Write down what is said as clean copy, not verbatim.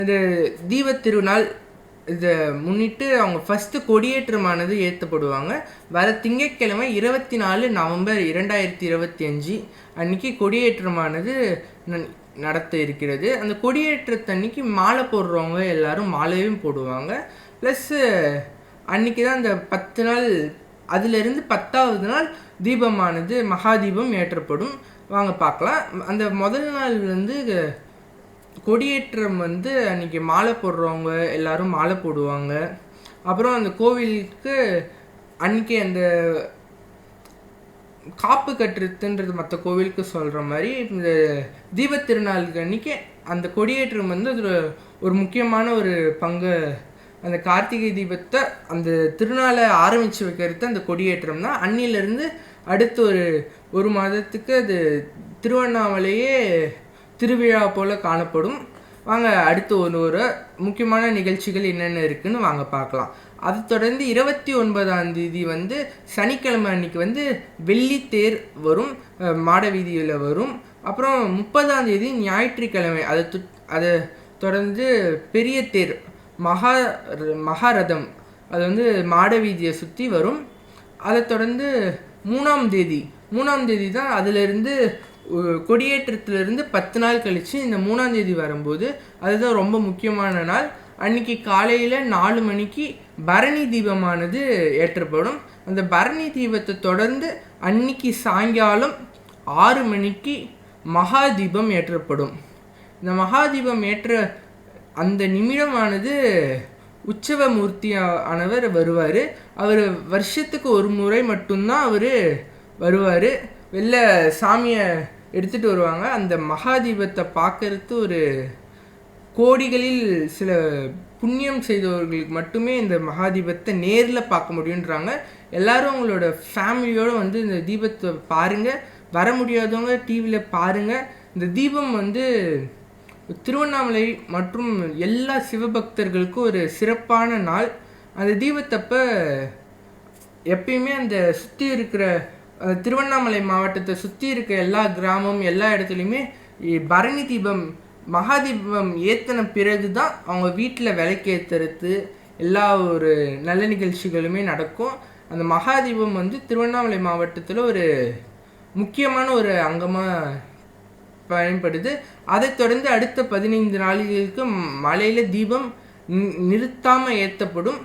இந்த தீபத் திருநாள் இதை முன்னிட்டு அவங்க ஃபஸ்ட்டு கொடியேற்றமானது ஏற்றப்படுவாங்க. வர திங்கட்கிழமை 24 நவம்பர் 2025 அன்னைக்கு கொடியேற்றமானது நடத்த இருக்கிறது. அந்த கொடியேற்றத்தன்னைக்கு மாலை போடுறவங்க எல்லாரும் மாலையும் போடுவாங்க. ப்ளஸ்ஸு அன்றைக்கி தான் அந்த 10 நாள், அதிலிருந்து 10வது நாள் தீபமானது மகாதீபம் ஏற்றப்படும். வாங்க பார்க்கலாம். அந்த முதல் நாள் வந்து கொடியேற்றம் வந்து அன்றைக்கி மாலை போடுறவங்க எல்லாரும் மாலை போடுவாங்க. அப்புறம் அந்த கோவிலுக்கு அன்றைக்கி அந்த காப்பு கட்டுறதுன்றது மற்ற கோவிலுக்கு சொல்கிற மாதிரி இந்த தீபத் திருநாளுக்கு அன்றைக்கி அந்த கொடியேற்றம் வந்து அதில் ஒரு முக்கியமான ஒரு பங்கு. அந்த கார்த்திகை தீபத்தை அந்த திருநாளை ஆரம்பித்து வைக்கிறது அந்த கொடியேற்றம் தான். அன்னிலேருந்து அடுத்து ஒரு மாதத்துக்கு அது திருவண்ணாமலையே திருவிழா போல் காணப்படும். வாங்க அடுத்து ஒரு முக்கியமான நிகழ்ச்சிகள் என்னென்ன இருக்குதுன்னு வாங்க பார்க்கலாம். அதை தொடர்ந்து 29ஆம் தேதி வந்து சனிக்கிழமை அன்னைக்கு வந்து வெள்ளித்தேர் வரும், மாட வீதியில் வரும். அப்புறம் 30ஆம் தேதி ஞாயிற்றுக்கிழமை அதை தொடர்ந்து பெரிய தேர் மகாரதம் அது வந்து மாட வீதியை சுற்றி வரும். அதை தொடர்ந்து 3ஆம் தேதி தான் அதிலிருந்து கொடியேற்றத்திலிருந்து 10 நாள் கழித்து இந்த 3ஆம் தேதி வரும்போது அதுதான் ரொம்ப முக்கியமான நாள். அன்றைக்கி காலையில் 4 மணிக்கு பரணி தீபமானது ஏற்றப்படும். அந்த பரணி தீபத்தை தொடர்ந்து அன்னைக்கு சாயங்காலம் 6 மணிக்கு மகாதீபம் ஏற்றப்படும். இந்த மகாதீபம் ஏற்ற அந்த நிமிடமானது உற்சவமூர்த்தி ஆனவர் வருவார். அவர் வருஷத்துக்கு ஒரு முறை மட்டும்தான் அவர் வருவார். வெளில சாமியை எடுத்துகிட்டு வருவாங்க. அந்த மகாதீபத்தை பார்க்கறது ஒரு கோடிகளில் சில புண்ணியம் செய்தவர்களுக்கு மட்டுமே இந்த மகாதீபத்தை நேரில் பார்க்க முடியுன்றாங்க. எல்லோரும் அவங்களோட ஃபேமிலியோடு வந்து இந்த தீபத்தை பாருங்கள். வர முடியாதவங்க டிவியில் பாருங்கள். இந்த தீபம் வந்து திருவண்ணாமலை மற்றும் எல்லா சிவபக்தர்களுக்கும் ஒரு சிறப்பான நாள். அந்த தீபத்தப்போ எப்பயுமே அந்த சுற்றி இருக்கிற திருவண்ணாமலை மாவட்டத்தை சுற்றி இருக்க எல்லா கிராமம் எல்லா இடத்துலையுமே பரணி தீபம் மகாதீபம் ஏற்றின பிறகு தான் அவங்க வீட்டில் விளக்கேற்றுறது எல்லா ஒரு நல்ல நிகழ்ச்சிகளுமே நடக்கும். அந்த மகாதீபம் வந்து திருவண்ணாமலை மாவட்டத்தில் ஒரு முக்கியமான ஒரு அங்கமாக பயன்படுது. அதை தொடர்ந்து அடுத்த 15 நாட்களுக்கு மலையில் தீபம் நிறுத்தாமல் ஏற்றப்படும்.